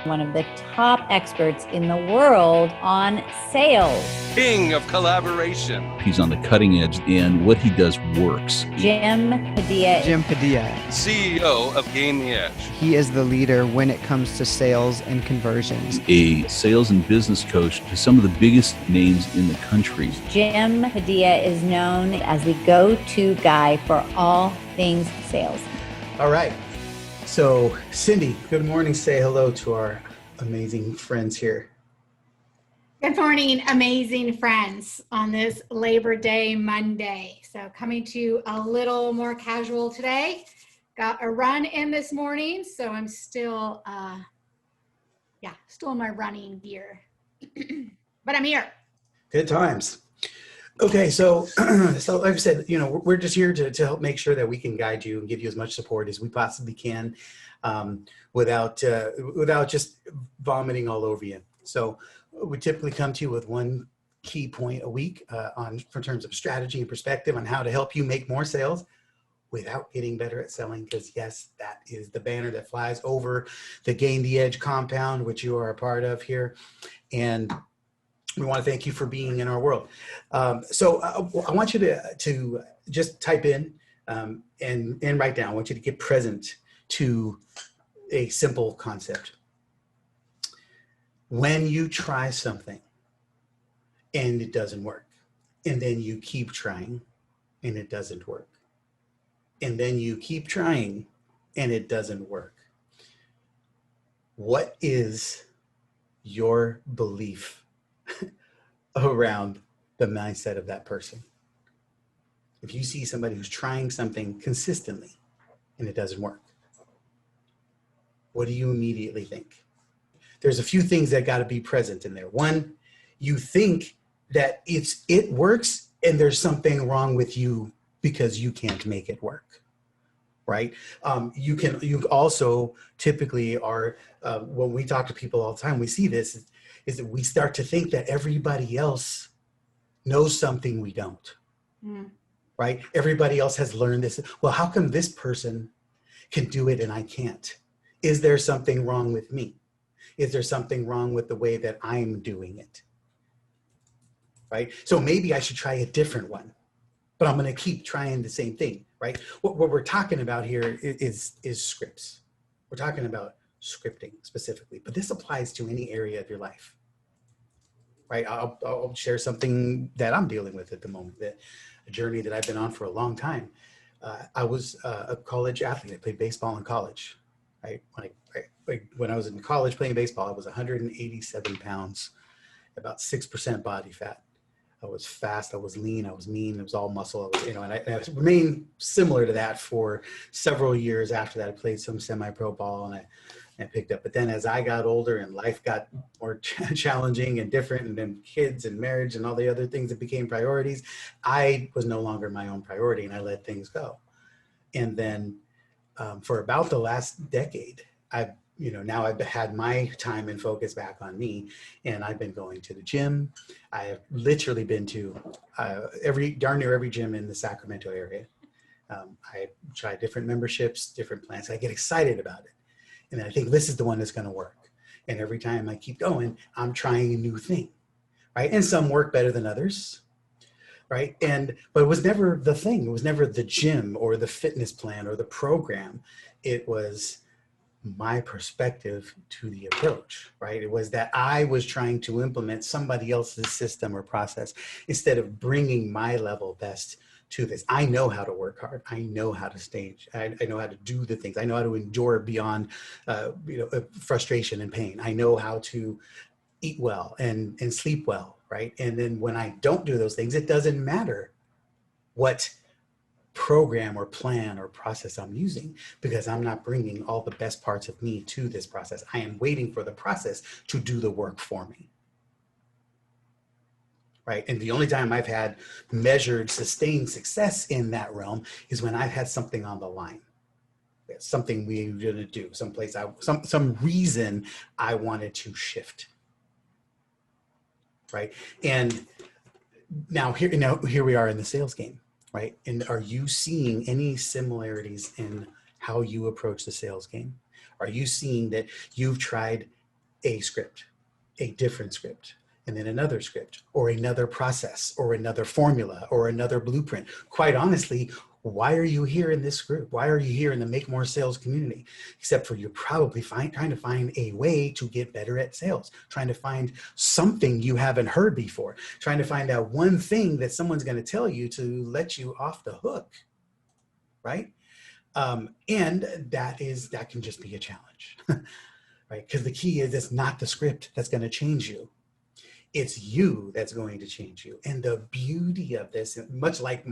one of the top experts in the world on sales. King of collaboration. He's on the cutting edge, and what he does works. Jim Padilla. Jim Padilla. CEO of Gain the Edge. He is the leader when it comes to sales and conversions. A sales and business coach to some of the biggest names in the country. Jim Padilla is known as the go-to guy for all things sales. All right. So, Cyndi, good morning. Say hello to our amazing friends here. Good morning, amazing friends, on this Labor Day Monday. So coming to you a little more casual today. Got a run in this morning, so I'm still, still in my running gear. But I'm here. Good times. Okay, so like I said, we're just here to help make sure that we can guide you and give you as much support as we possibly can, without just vomiting all over you. So we typically come to you with one key point a week in terms of strategy and perspective on how to help you make more sales without getting better at selling. Because yes, that is the banner that flies over the Gain the Edge compound, which you are a part of here. And we want to thank you for being in our world. So I want you to just type in and write down. I want you to get present to a simple concept. When you try something and it doesn't work, and then you keep trying and it doesn't work, and then you keep trying and it doesn't work, what is your belief around the mindset of that person? If you see somebody who's trying something consistently and it doesn't work, what do you immediately think? There's a few things that got to be present in there. One, you think that it works and there's something wrong with you because you can't make it work, right? You also typically are, when we talk to people all the time, we see this, is that we start to think that everybody else knows something we don't, right? Everybody else has learned this. Well, how come this person can do it and I can't? Is there something wrong with me? Is there something wrong with the way that I'm doing it, right? So maybe I should try a different one, but I'm going to keep trying the same thing, right? What we're talking about here is scripts. We're talking about scripting specifically, but this applies to any area of your life, right? I'll share something that I'm dealing with at the moment, a journey that I've been on for a long time. I was a college athlete. I played baseball in college, right? When I was in college playing baseball, I was 187 pounds, about 6% body fat. I was fast, I was lean, I was mean, it was all muscle. And I remained similar to that for several years after that. I played some semi-pro ball and I picked up. But then as I got older and life got more challenging and different, and then kids and marriage and all the other things that became priorities, I was no longer my own priority and I let things go. And then for about the last decade, now I've had my time and focus back on me, and I've been going to the gym. I have literally been to darn near every gym in the Sacramento area. I try different memberships, different plans. I get excited about it. And I think this is the one that's going to work. And every time I keep going, I'm trying a new thing, right? And some work better than others, right? But it was never the thing. It was never the gym or the fitness plan or the program. It was my perspective to the approach, right? It was that I was trying to implement somebody else's system or process instead of bringing my level best to this. I know how to work hard. I know how to stage. I know how to do the things. I know how to endure beyond, frustration and pain. I know how to eat well and sleep well, right? And then when I don't do those things, it doesn't matter what program or plan or process I'm using, because I'm not bringing all the best parts of me to this process. I am waiting for the process to do the work for me, right? And the only time I've had measured, sustained success in that realm is when I've had something on the line. Something we were going to do, some reason I wanted to shift, right? And now here we are in the sales game. Right? And are you seeing any similarities in how you approach the sales game? Are you seeing that you've tried a script, a different script, and then another script, or another process, or another formula, or another blueprint. Quite honestly, why are you here in this group? Why are you here in the Make More Sales community? Except for you're probably trying to find a way to get better at sales, trying to find something you haven't heard before, trying to find out one thing that someone's going to tell you to let you off the hook, right? And that can just be a challenge, right? Because the key is it's not the script that's going to change you. It's you that's going to change you. And the beauty of this, much like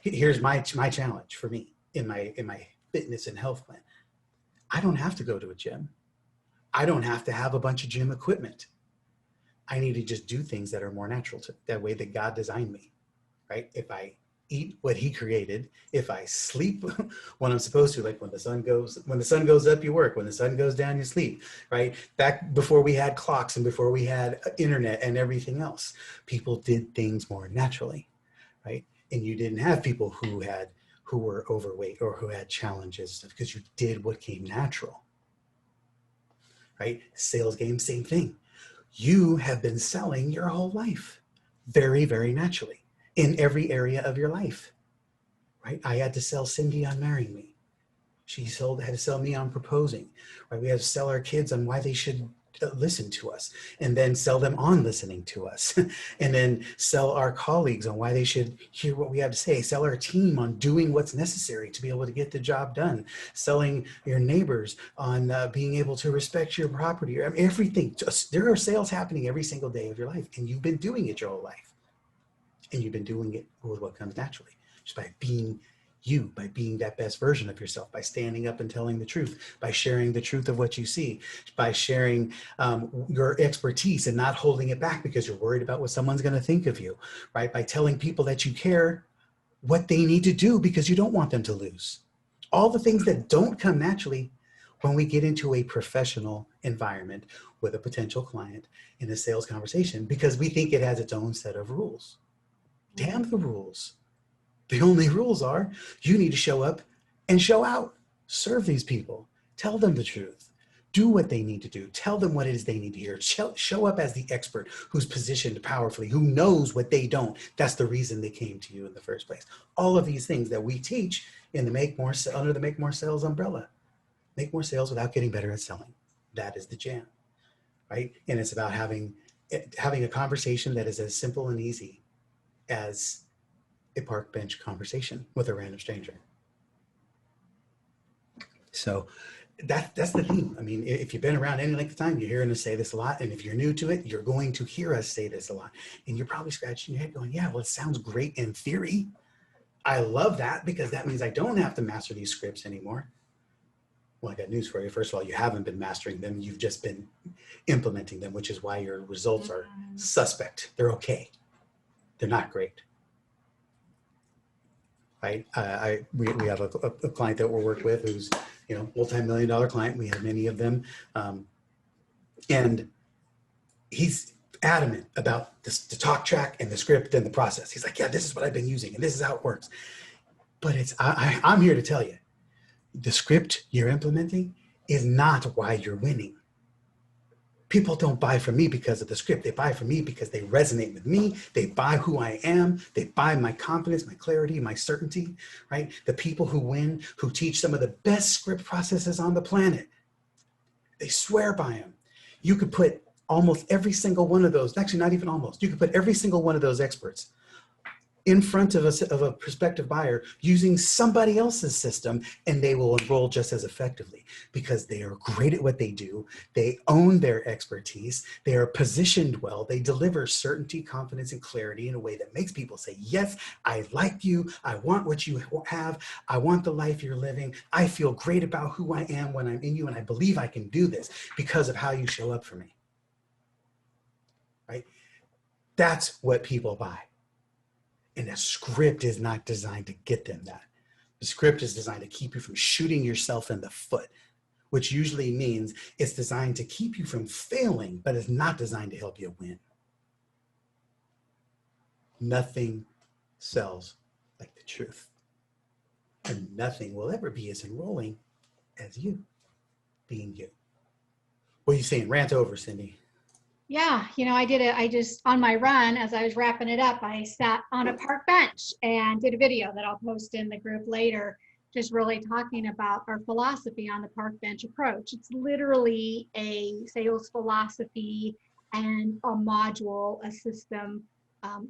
here's my challenge for me in my fitness and health plan. I don't have to go to a gym. I don't have to have a bunch of gym equipment. I need to just do things that are more natural to that way that God designed me, right? If I eat what he created, if I sleep when I'm supposed to, like when the sun goes up, you work, when the sun goes down, you sleep, right? Back before we had clocks and before we had internet and everything else, people did things more naturally, right? And you didn't have people who were overweight or who had challenges because you did what came natural, right? Sales game, same thing. You have been selling your whole life very, very naturally in every area of your life, right? I had to sell Cyndi on marrying me. She had to sell me on proposing, right? We had to sell our kids on why they should listen to us, and then sell them on listening to us, and then sell our colleagues on why they should hear what we have to say, sell our team on doing what's necessary to be able to get the job done, selling your neighbors on being able to respect your property. I mean, everything. There are sales happening every single day of your life, and you've been doing it your whole life. And you've been doing it with what comes naturally, just by being you, by being that best version of yourself, by standing up and telling the truth, by sharing the truth of what you see, by sharing your expertise and not holding it back because you're worried about what someone's going to think of you, right? By telling people that you care what they need to do because you don't want them to lose. All the things that don't come naturally when we get into a professional environment with a potential client in a sales conversation because we think it has its own set of rules. Damn the rules. The only rules are you need to show up and show out. Serve these people. Tell them the truth. Do what they need to do. Tell them what it is they need to hear. Show up as the expert who's positioned powerfully, who knows what they don't. That's the reason they came to you in the first place. All of these things that we teach in the under the Make More Sales umbrella. Make more sales without getting better at selling. That is the jam, right? And it's about having a conversation that is as simple and easy as a park bench conversation with a random stranger. So that's the theme. I mean, if you've been around any length of time, you're hearing us say this a lot. And if you're new to it, you're going to hear us say this a lot. And you're probably scratching your head going, yeah, well, it sounds great in theory. I love that because that means I don't have to master these scripts anymore. Well, I got news for you. First of all, you haven't been mastering them. You've just been implementing them, which is why your results are suspect. They're okay. They're not great. Right? We have a client that we're worked with who's, multi-million-dollar client. We have many of them. And he's adamant about the talk track and the script and the process. He's like, yeah, this is what I've been using and this is how it works. But I'm here to tell you, the script you're implementing is not why you're winning. People don't buy from me because of the script. They buy from me because they resonate with me. They buy who I am. They buy my confidence, my clarity, my certainty, right? The people who win, who teach some of the best script processes on the planet, they swear by them. You could put almost every single one of those, actually not even almost, you could put every single one of those experts in front of a prospective buyer using somebody else's system, and they will enroll just as effectively because they are great at what they do. They own their expertise. They are positioned well. They deliver certainty, confidence, and clarity in a way that makes people say, yes, I like you. I want what you have. I want the life you're living. I feel great about who I am when I'm in you, and I believe I can do this because of how you show up for me, right? That's what people buy. And the script is not designed to get them that. The script is designed to keep you from shooting yourself in the foot, which usually means it's designed to keep you from failing, but it's not designed to help you win. Nothing sells like the truth. And nothing will ever be as enrolling as you being you. What are you saying? Rant over, Cyndi. Yeah, I just, on my run, as I was wrapping it up, I sat on a park bench and did a video that I'll post in the group later, just really talking about our philosophy on the park bench approach. It's literally a sales philosophy and a module, a system, um,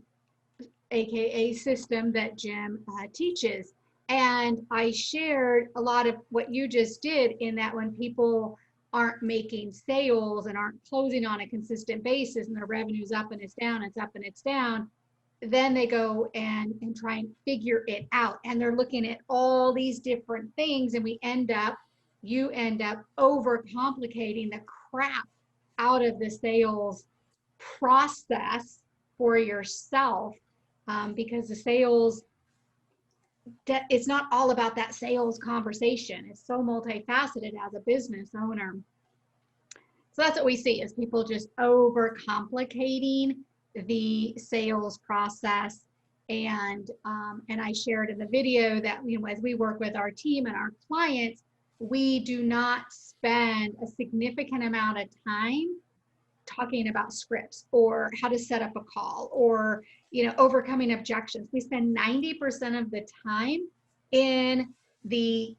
AKA system that Jim teaches. And I shared a lot of what you just did, in that when people aren't making sales and aren't closing on a consistent basis, and their revenue's up and it's down, it's up and it's down, then they go and try and figure it out. And they're looking at all these different things, and you end up overcomplicating the crap out of the sales process for yourself, because the sales, it's not all about that sales conversation. It's so multifaceted as a business owner. So that's what we see, is people just overcomplicating the sales process. And I shared in the video that, as we work with our team and our clients, we do not spend a significant amount of time talking about scripts or how to set up a call or overcoming objections. We spend 90% of the time in the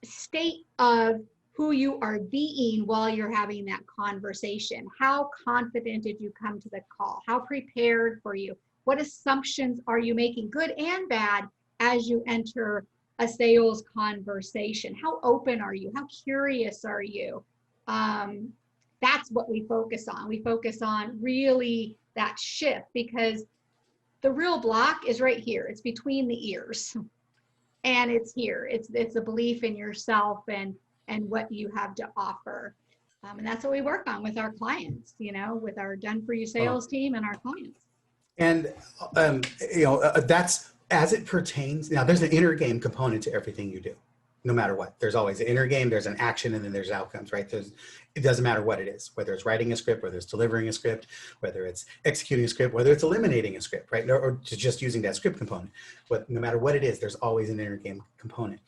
state of who you are being while you're having that conversation. How confident did you come to the call? How prepared were you? What assumptions are you making, good and bad, as you enter a sales conversation? How open are you? How curious are you? That's what we focus on. We focus on really that shift, because the real block is right here. It's between the ears, and it's here. It's a belief in yourself and what you have to offer. And that's what we work on with our clients, with our Done For You sales team and our clients. And, that's as it pertains. Now, there's an inner game component to everything you do, no matter what. There's always an inner game, there's an action, and then there's outcomes, right? It doesn't matter what it is, whether it's writing a script, whether it's delivering a script, whether it's executing a script, whether it's eliminating a script, right? Or just using that script component. But no matter what it is, there's always an inner game component.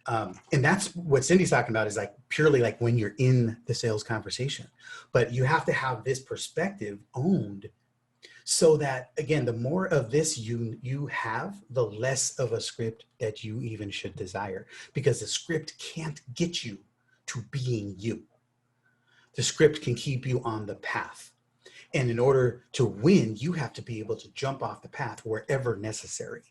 And that's what Cyndi's talking about, is like purely like when you're in the sales conversation. But you have to have this perspective owned, so that, again, the more of this you have, the less of a script that you even should desire, because the script can't get you to being you. The script can keep you on the path. And in order to win, you have to be able to jump off the path wherever necessary.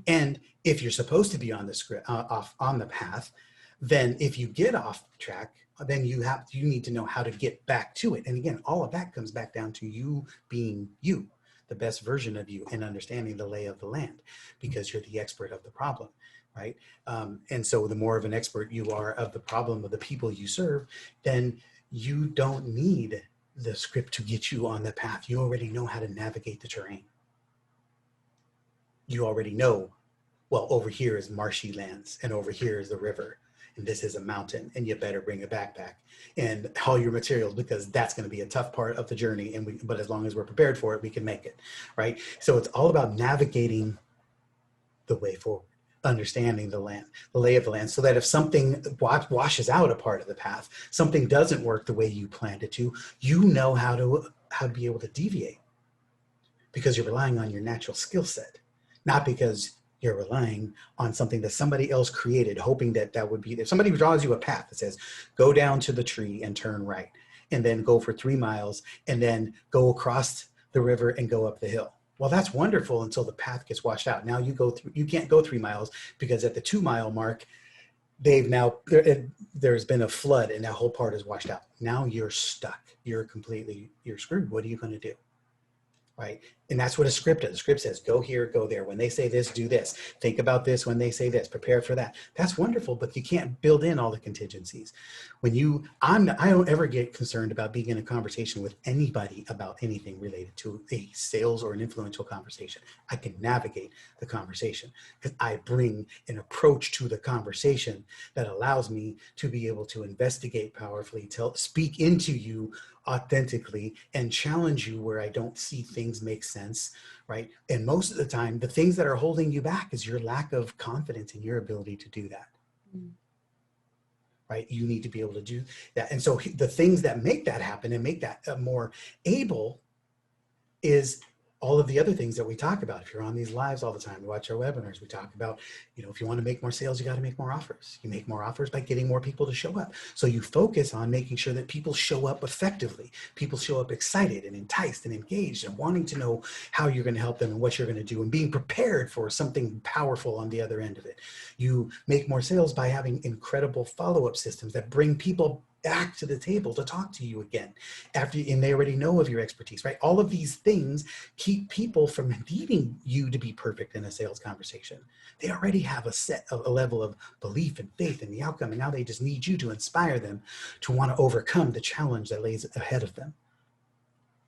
And if you're supposed to be on the script, off on the path, then if you get off track, then you need to know how to get back to it. And again, all of that comes back down to you being you, the best version of you, and understanding the lay of the land, because you're the expert of the problem, right? And so the more of an expert you are of the problem of the people you serve, then you don't need the script to get you on the path. You already know how to navigate the terrain. You already know, well, over here is marshy lands, and over here is the river, and this is a mountain, and you better bring a backpack and all your materials, because that's going to be a tough part of the journey. But as long as we're prepared for it, we can make it, right? So it's all about navigating the way forward, understanding the land, the lay of the land, so that if something washes out a part of the path, something doesn't work the way you planned it to, you know how to be able to deviate, because you're relying on your natural skill set, not because you're relying on something that somebody else created, hoping that would be, if somebody draws you a path that says, go down to the tree and turn right, and then go for 3 miles, and then go across the river and go up the hill. Well, that's wonderful until the path gets washed out. Now you can't go 3 miles, because at the 2-mile mark, there's been a flood and that whole part is washed out. Now you're stuck. You're screwed. What are you going to do? Right? And that's what a script is. A script says, go here, go there. When they say this, do this. Think about this when they say this. Prepare for that. That's wonderful, but you can't build in all the contingencies. I don't ever get concerned about being in a conversation with anybody about anything related to a sales or an influential conversation. I can navigate the conversation because I bring an approach to the conversation that allows me to be able to investigate powerfully, speak into you authentically, and challenge you where I don't see things make sense, right? And most of the time, the things that are holding you back is your lack of confidence in your ability to do that. right? You need to be able to do that. And so the things that make that happen and make that more able is all of the other things that we talk about. If you're on these lives all the time, we watch our webinars, we talk about, if you want to make more sales, you got to make more offers. You make more offers by getting more people to show up. So you focus on making sure that people show up effectively. People show up excited and enticed and engaged and wanting to know how you're going to help them and what you're going to do and being prepared for something powerful on the other end of it. You make more sales by having incredible follow-up systems that bring people back to the table to talk to you again and they already know of your expertise, right? All of these things keep people from needing you to be perfect in a sales conversation. They already have a level of belief and faith in the outcome, and now they just need you to inspire them to want to overcome the challenge that lays ahead of them,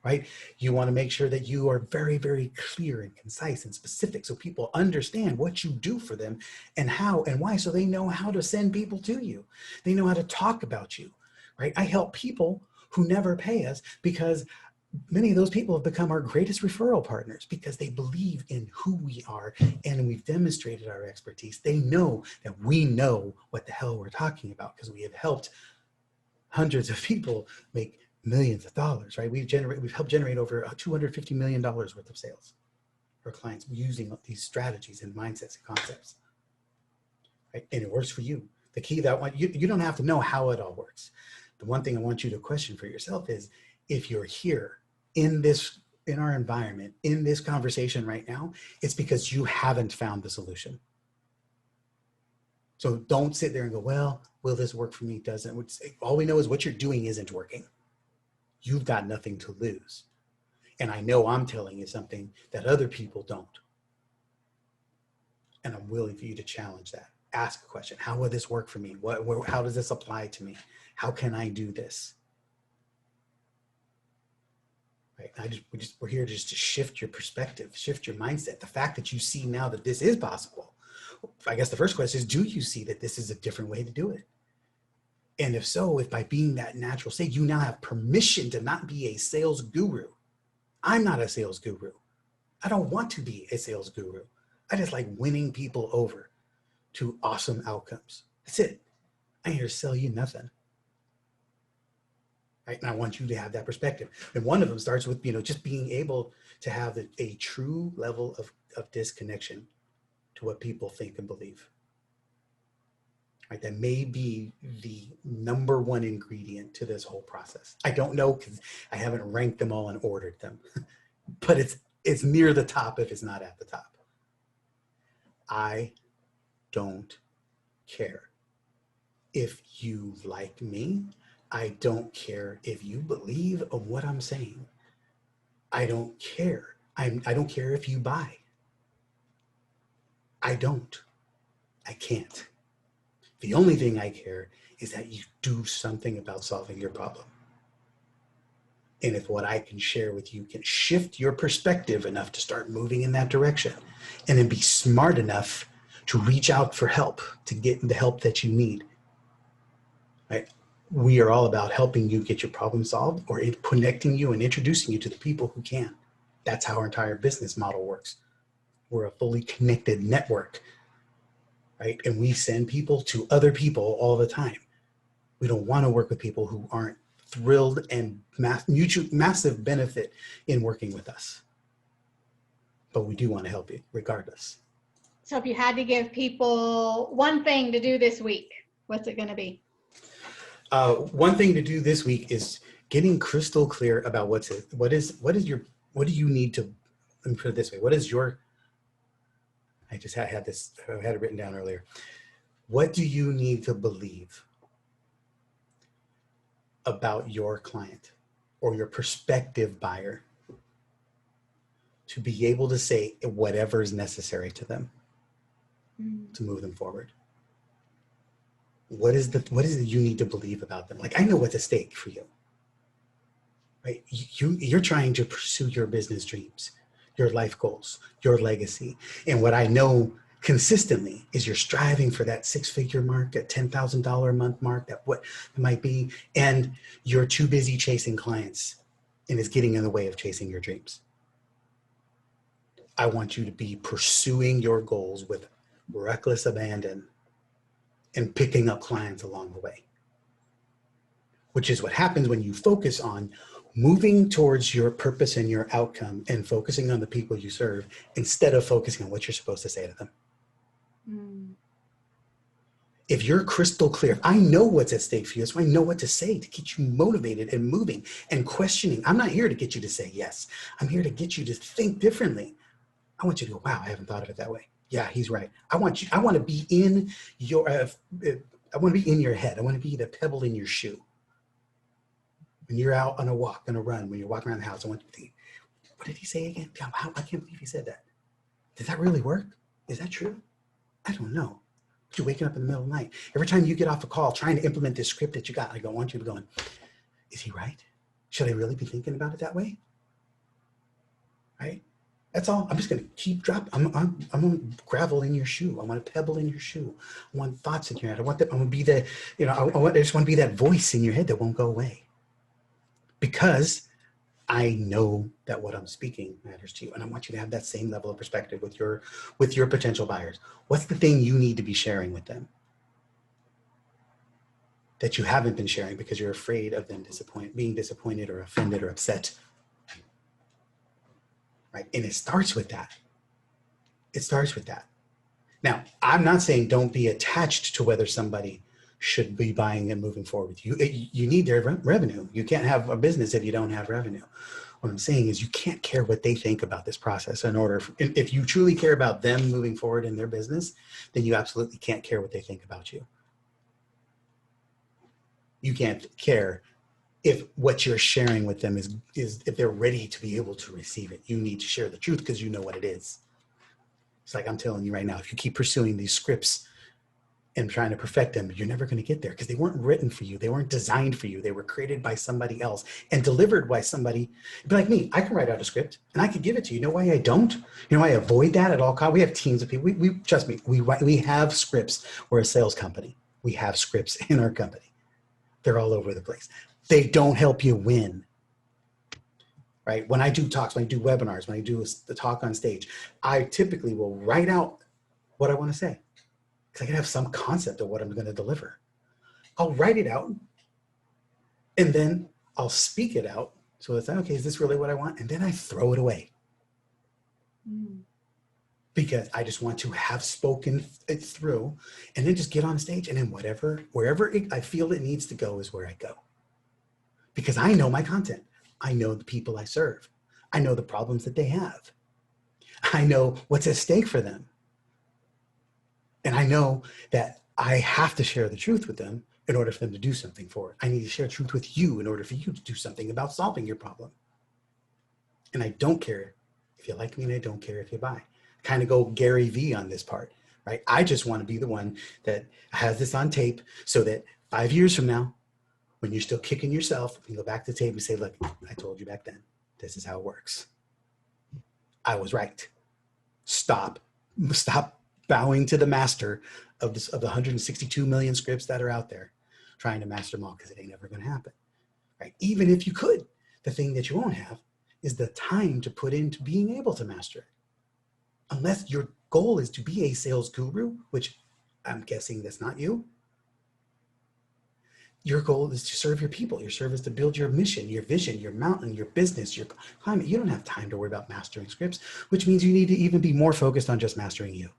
right? You want to make sure that you are very, very clear and concise and specific so people understand what you do for them and how and why, so they know how to send people to you. They know how to talk about you. Right? I help people who never pay us because many of those people have become our greatest referral partners because they believe in who we are and we've demonstrated our expertise. They know that we know what the hell we're talking about because we have helped hundreds of people make millions of dollars, right? We've helped generate over $250 million worth of sales for clients using these strategies and mindsets and concepts, right? And it works for you. The key that you don't have to know how it all works. The one thing I want you to question for yourself is if you're here in our environment, in this conversation right now, it's because you haven't found the solution. So don't sit there and go, well, will this work for me? Doesn't. All we know is what you're doing isn't working. You've got nothing to lose. And I know I'm telling you something that other people don't. And I'm willing for you to challenge that. Ask a question. How will this work for me? How does this apply to me? How can I do this? Right? We're here just to shift your perspective, shift your mindset. The fact that you see now that this is possible. I guess the first question is, do you see that this is a different way to do it? And if so, if by being that natural state, you now have permission to not be a sales guru. I'm not a sales guru. I don't want to be a sales guru. I just like winning people over to awesome outcomes. That's it. I'm here to sell you nothing. Right? And I want you to have that perspective. And one of them starts with, just being able to have a true level of disconnection to what people think and believe. Right? That may be the number one ingredient to this whole process. I don't know because I haven't ranked them all and ordered them, but it's near the top if it's not at the top. I don't care if you like me. I don't care if you believe of what I'm saying. I don't care. I don't care if you buy. I don't. I can't. The only thing I care is that you do something about solving your problem. And if what I can share with you can shift your perspective enough to start moving in that direction, and then be smart enough to reach out for help, to get the help that you need, right? We are all about helping you get your problem solved or connecting you and introducing you to the people who can. That's how our entire business model works. We're a fully connected network, right? And we send people to other people all the time. We don't want to work with people who aren't thrilled and massive benefit in working with us. But we do want to help you regardless. So if you had to give people one thing to do this week, what's it going to be? One thing to do this week is getting crystal clear about what do you need to, let me put it this way. What is your, I had it written down earlier. What do you need to believe about your client or your prospective buyer to be able to say whatever is necessary to them to move them forward? What is it you need to believe about them? Like, I know what's at stake for you, right? You're trying to pursue your business dreams, your life goals, your legacy. And what I know consistently is you're striving for that six-figure mark, that $10,000 a month mark, that what it might be. And you're too busy chasing clients and it's getting in the way of chasing your dreams. I want you to be pursuing your goals with reckless abandon and picking up clients along the way. which is what happens when you focus on moving towards your purpose and your outcome and focusing on the people you serve instead of focusing on what you're supposed to say to them. Mm. If you're crystal clear, if I know what's at stake for you, so I know what to say to get you motivated and moving and questioning. I'm not here to get you to say yes. I'm here to get you to think differently. I want you to go, wow, I haven't thought of it that way. Yeah, he's right. I want to be in your, I want to be in your head. I want to be the pebble in your shoe. When you're out on a walk, on a run, when you're walking around the house, I want you to think, what did he say again? I can't believe he said that. Did that really work? Is that true? I don't know. You're waking up in the middle of the night. Every time you get off a call trying to implement this script that you got, I want you to be going, is he right? Should I really be thinking about it that way? Right? That's all. I'm just going to keep dropping. I'm going to gravel in your shoe. I want a pebble in your shoe. I want thoughts in your head. I want to be the, I just want to be that voice in your head that won't go away. Because I know that what I'm speaking matters to you. And I want you to have that same level of perspective with your potential buyers. What's the thing you need to be sharing with them that you haven't been sharing because you're afraid of them being disappointed or offended or upset? Right? And it starts with that. It starts with that. Now, I'm not saying don't be attached to whether somebody should be buying and moving forward with you. You need their revenue. You can't have a business if you don't have revenue. What I'm saying is you can't care what they think about this process if you truly care about them moving forward in their business, then you absolutely can't care what they think about you. You can't care if what you're sharing with them is if they're ready to be able to receive it. You need to share the truth because you know what it is. It's like I'm telling you right now, if you keep pursuing these scripts and trying to perfect them, you're never going to get there because they weren't written for you. They weren't designed for you. They were created by somebody else and delivered by somebody. It'd be like me. I can write out a script and I could give it to you. You know why I don't? You know why I avoid that at all costs? We have teams of people. We trust me. We have scripts. We're a sales company. We have scripts in our company. They're all over the place. They don't help you win. Right? When I do talks, when I do webinars, when I do the talk on stage, I typically will write out what I want to say. Because I can have some concept of what I'm going to deliver. I'll write it out and then I'll speak it out. So it's like, okay, is this really what I want? And then I throw it away. Because I just want to have spoken it through and then just get on stage and then wherever I feel it needs to go is where I go. Because I know my content. I know the people I serve. I know the problems that they have. I know what's at stake for them. And I know that I have to share the truth with them in order for them to do something for it. I need to share truth with you in order for you to do something about solving your problem. And I don't care if you like me and I don't care if you buy. Kind of go Gary V on this part, right? I just want to be the one that has this on tape so that 5 years from now, when you're still kicking yourself, you go back to the tape and say, look, I told you back then, this is how it works. I was right. Stop bowing to the master of the 162 million scripts that are out there, trying to master them all, because it ain't ever going to happen, right? Even if you could, the thing that you won't have is the time to put into being able to master it. Unless your goal is to be a sales guru, which I'm guessing that's not you. Your goal is to serve your people. Your service to build your mission, your vision, your mountain, your business, your climate. You don't have time to worry about mastering scripts, which means you need to even be more focused on just mastering you,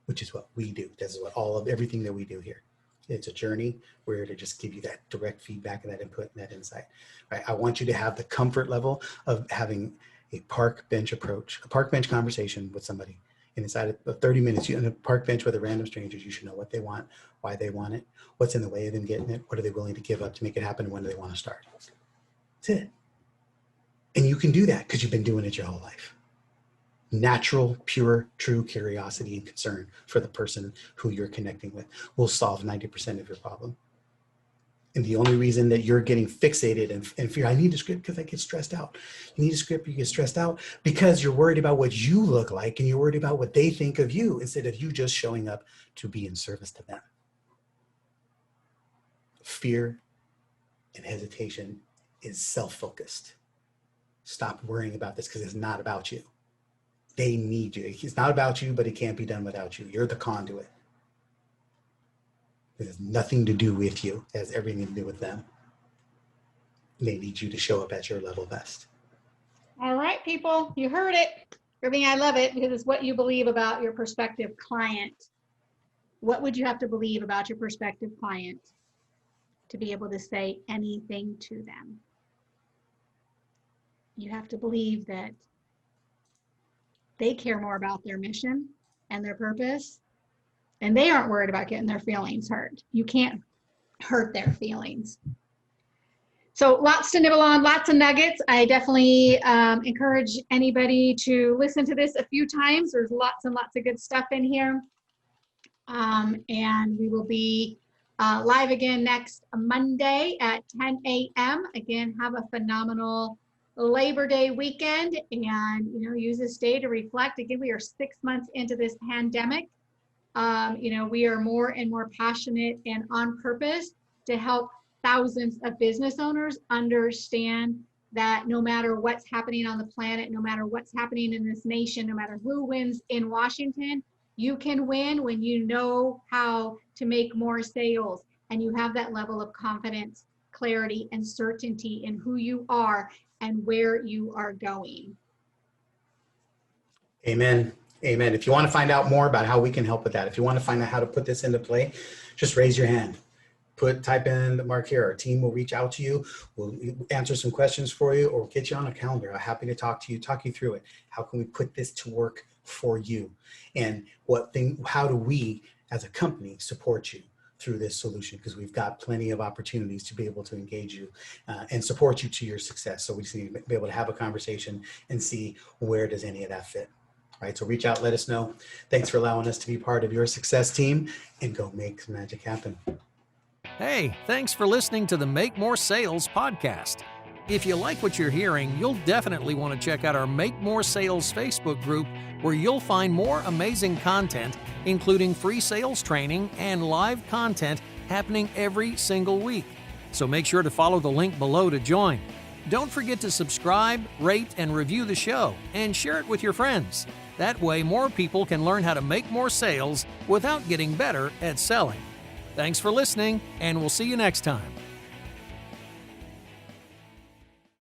which is what we do. This is what everything that we do here. It's a journey. We're here to just give you that direct feedback and that input and that insight. Right? I want you to have the comfort level of having a park bench approach, a park bench conversation with somebody. And inside of 30 minutes, you on a park bench with a random strangers, you should know what they want, why they want it, what's in the way of them getting it, what are they willing to give up to make it happen, and when do they want to start. That's it. And you can do that because you've been doing it your whole life. Natural, pure, true curiosity and concern for the person who you're connecting with will solve 90% of your problem. And the only reason that you're getting fixated and fear, I need a script because I get stressed out. You need a script, you get stressed out because you're worried about what you look like and you're worried about what they think of you instead of you just showing up to be in service to them. Fear and hesitation is self-focused. Stop worrying about this because it's not about you. They need you. It's not about you, but it can't be done without you. You're the conduit. It has nothing to do with you. It has everything to do with them. they need you to show up at your level best. All right, people, you heard it. For me, I love it because it's what you believe about your prospective client. What would you have to believe about your prospective client to be able to say anything to them? You have to believe that they care more about their mission and their purpose, and they aren't worried about getting their feelings hurt. You can't hurt their feelings. So lots to nibble on, lots of nuggets. I definitely encourage anybody to listen to this a few times. There's lots and lots of good stuff in here. And we will be live again next Monday at 10 a.m. Again, have a phenomenal Labor Day weekend, and use this day to reflect. Again, we are 6 months into this pandemic. We are more and more passionate and on purpose to help thousands of business owners understand that no matter what's happening on the planet, no matter what's happening in this nation, no matter who wins in Washington, you can win when you know how to make more sales and you have that level of confidence, clarity, and certainty in who you are and where you are going. Amen. Amen. If you want to find out more about how we can help with that, if you want to find out how to put this into play, just raise your hand. Type in the mark here. Our team will reach out to you. We'll answer some questions for you or get you on a calendar. I'm happy to talk to you, talk you through it. How can we put this to work for you? And how do we as a company support you through this solution? Because we've got plenty of opportunities to be able to engage you and support you to your success. So we just need to be able to have a conversation and see where does any of that fit. All right, so reach out, let us know. Thanks for allowing us to be part of your success team, and go make magic happen. Hey, thanks for listening to the Make More Sales podcast. If you like what you're hearing, you'll definitely want to check out our Make More Sales Facebook group, where you'll find more amazing content, including free sales training and live content happening every single week. So make sure to follow the link below to join. Don't forget to subscribe, rate, and review the show, and share it with your friends. That way, more people can learn how to make more sales without getting better at selling. Thanks for listening, and we'll see you next time.